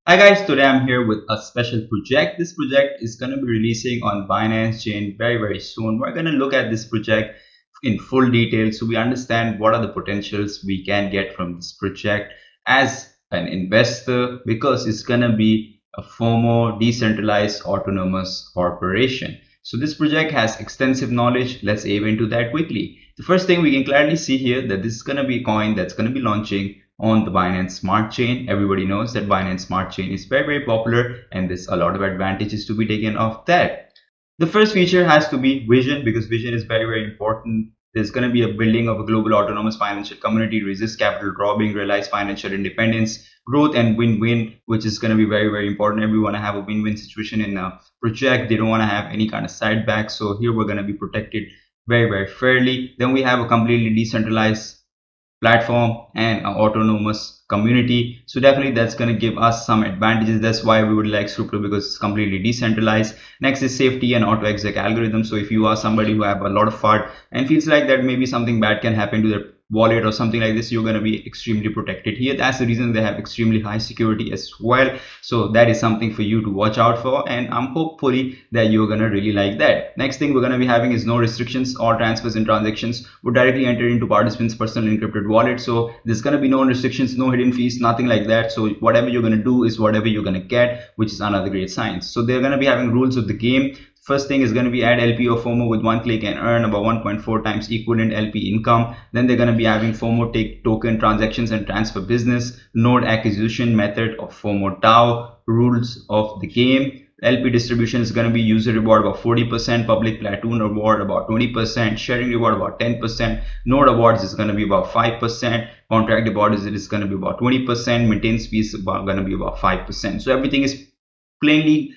Hi guys, today I'm here with a special project. This project is going to be releasing on Binance chain very soon. We're going to look at this project in full detail so we understand what are the potentials we can get from this project as an investor, because it's going to be a FOMO decentralized autonomous corporation. So this project has extensive knowledge. Let's dive into that quickly. The first thing we can clearly see here that this is going to be a coin that's going to be launching on the Binance Smart Chain. Everybody knows that Binance Smart Chain is very popular and there's a lot of advantages to be taken off that. The first feature has to be vision, because vision is very important. There's going to be a building of a global autonomous financial community, resist capital robbing, realize financial independence, growth and win-win, which is going to be very important. Everyone want to have a win-win situation in a project. They don't want to have any kind of setback. So here we're going to be protected very fairly. Then we have a completely decentralized platform and an autonomous community, so definitely that's going to give us some advantages. That's why we would like Scruplo, because it's completely decentralized. Next is safety and auto exec algorithm. So if you are somebody who have a lot of FUD and feels like that maybe something bad can happen to their wallet or something like this, you're going to be extremely protected here. That's the reason they have extremely high security as well. So that is something for you to watch out for, and I'm hopefully that you're going to really like that. Next thing we're going to be having is no restrictions. All transfers and transactions would directly enter into participants' personal encrypted wallet. So there's going to be no restrictions, no hidden fees, nothing like that. So whatever you're going to do is whatever you're going to get, which is another great sign. So they're going to be having rules of the game. First thing is going to be add LP or FOMO with one click and earn about 1.4 times equivalent LP income. Then they're going to be having FOMO take token transactions and transfer business, node acquisition method of FOMO DAO, rules of the game. LP distribution is going to be user reward about 40%, public platoon reward about 20%, sharing reward about 10%, node awards is going to be about 5%, contract deposits is going to be about 20%, maintenance fees is going to be about 5%. So everything is clearly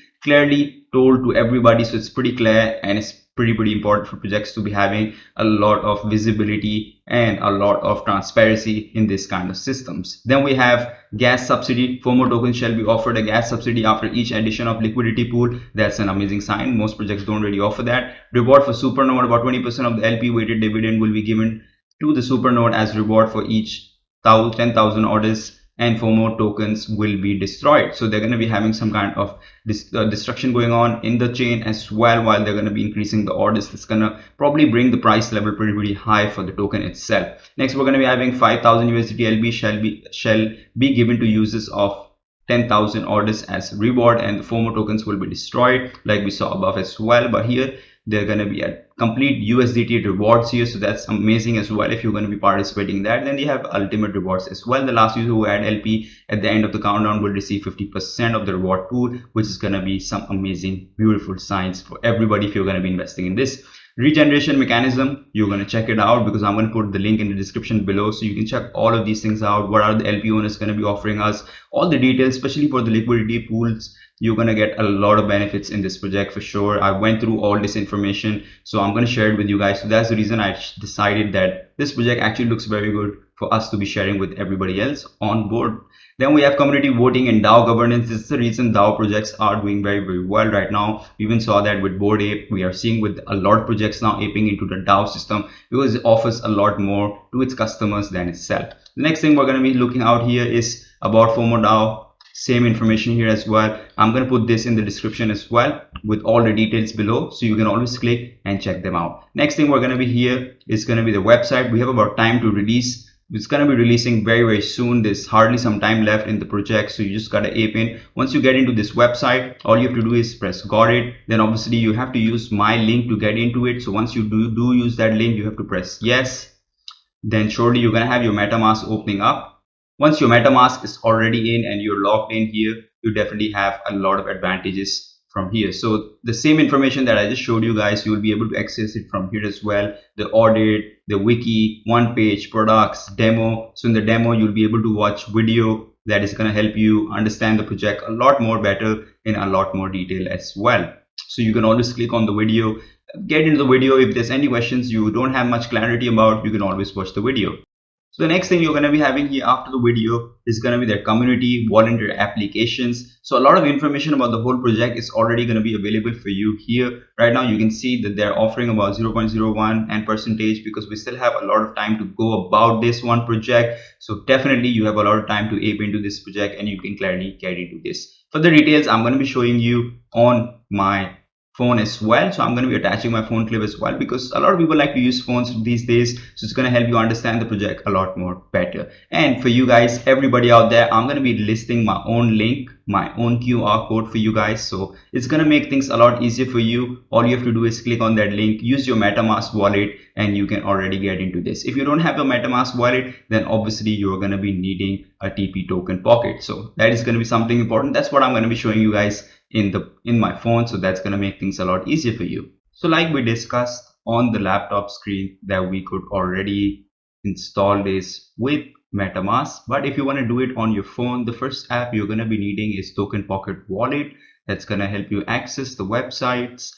told to everybody, so it's pretty clear, and it's pretty important for projects to be having a lot of visibility and a lot of transparency in this kind of systems. Then we have gas subsidy. FOMO tokens shall be offered a gas subsidy after each addition of liquidity pool. That's an amazing sign. Most projects don't really offer that. Reward for supernode, about 20% of the LP weighted dividend will be given to the supernode as reward for each 10,000 orders, and FOMO tokens will be destroyed. So they're going to be having some kind of destruction going on in the chain as well, while they're going to be increasing the orders. That's going to probably bring the price level pretty high for the token itself. Next, we're going to be having 5,000 USDT LB shall be given to users of 10,000 orders as reward, and the FOMO tokens will be destroyed like we saw above as well. But here they're going to be at complete USDT rewards here, so that's amazing as well if you're going to be participating in that. Then you have ultimate rewards as well. The last user who add LP at the end of the countdown will receive 50% of the reward pool, which is going to be some amazing beautiful signs for everybody if you're going to be investing in this. Regeneration mechanism, you're going to check it out, because I'm going to put the link in the description below, so you can check all of these things out. What are the LP owners going to be offering us, all the details, especially for the liquidity pools. You're going to get a lot of benefits in this project for sure. I went through all this information, so I'm going to share it with you guys. So that's the reason I decided that this project actually looks very good for us to be sharing with everybody else on board. Then we have community voting and DAO governance. This is the reason DAO projects are doing very well right now. We even saw that with Bored Ape. We are seeing with a lot of projects now aping into the DAO system, because it offers a lot more to its customers than itself. The next thing we're going to be looking out here is about FOMO DAO. Same information here as well. I'm going to put this in the description as well with all the details below, so you can always click and check them out. Next thing we're going to be here is going to be the website. We have about time to release. It's going to be releasing very soon. There's hardly some time left in the project, so you just gotta ape in. Once you get into this website, all you have to do is press got it. Then obviously you have to use my link to get into it. So once you do use that link, you have to press yes. Then shortly you're gonna have your MetaMask opening up. Once your MetaMask is already in and you're logged in here, you definitely have a lot of advantages from here. So the same information that I just showed you guys, you will be able to access it from here as well. The audit, the wiki, one page, products, demo. So in the demo, you'll be able to watch video that is going to help you understand the project a lot more better in a lot more detail as well. So you can always click on the video, get into the video. If there's any questions you don't have much clarity about, you can always watch the video. So the next thing you're going to be having here after the video is going to be their community, volunteer applications. So a lot of information about the whole project is already going to be available for you here. Right now you can see that they're offering about 0.01 and percentage, because we still have a lot of time to go about this one project. So definitely you have a lot of time to ape into this project and you can clearly get into this. For the details, I'm going to be showing you on my phone as well. So I'm going to be attaching my phone clip as well, because a lot of people like to use phones these days. So it's going to help you understand the project a lot more better. And for you guys, everybody out there, I'm going to be listing my own link, my own QR code for you guys. So it's going to make things a lot easier for you. All you have to do is click on that link, use your MetaMask wallet, and you can already get into this. If you don't have a MetaMask wallet, then obviously you're going to be needing a TP TokenPocket. So that is going to be something important. That's what I'm going to be showing you guys in my phone. So that's going to make things a lot easier for you. So like we discussed on the laptop screen, that we could already install this with MetaMask, but if you want to do it on your phone, the first app you're going to be needing is TokenPocket wallet. That's going to help you access the websites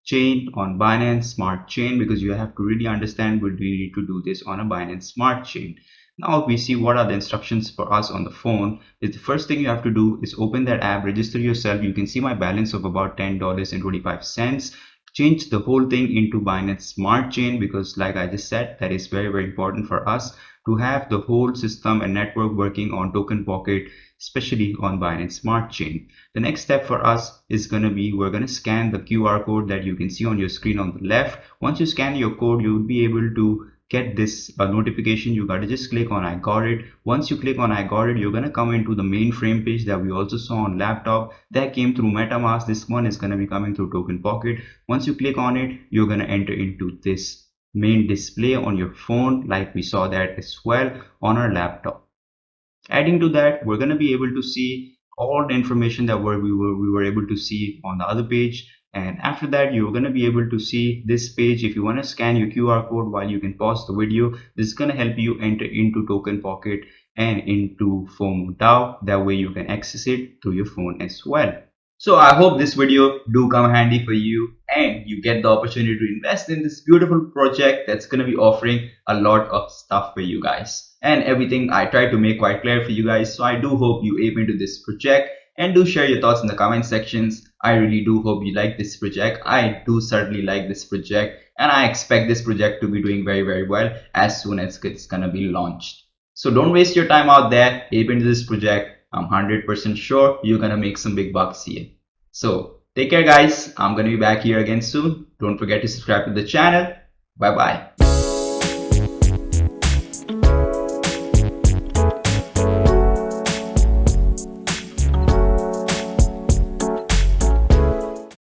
chain on Binance Smart Chain, because you have to really understand what do you need to do this on a Binance Smart Chain. Now we see what are the instructions for us on the phone. Is the first thing you have to do is open that app, register yourself. You can see my balance of about $10.25. Change the whole thing into Binance Smart Chain, because like I just said, that is very, very important for us to have the whole system and network working on TokenPocket, especially on Binance Smart Chain. The next step for us is going to be, we're going to scan the QR code that you can see on your screen on the left. Once you scan your code, you will be able to get this notification. You got to just click on I got it. Once you click on I got it, you're going to come into the mainframe page that we also saw on laptop. That came through MetaMask. This one is going to be coming through TokenPocket. Once you click on it, you're going to enter into this main display on your phone, like we saw that as well on our laptop. Adding to that, we're going to be able to see all the information that we were able to see on the other page. And after that, you're going to be able to see this page. If you want to scan your QR code while you can pause the video, this is going to help you enter into TokenPocket and into FOMO DAO. That way you can access it through your phone as well. So I hope this video do come handy for you and you get the opportunity to invest in this beautiful project that's going to be offering a lot of stuff for you guys. And everything I tried to make quite clear for you guys. So I do hope you ape into this project and do share your thoughts in the comment sections. I really do hope you like this project. I do certainly like this project, and I expect this project to be doing very, very well as soon as it's going to be launched. So don't waste your time out there. Ape into this project. I'm 100% sure you're gonna make some big bucks here. So take care guys. I'm gonna be back here again soon. Don't forget to subscribe to the channel. Bye bye.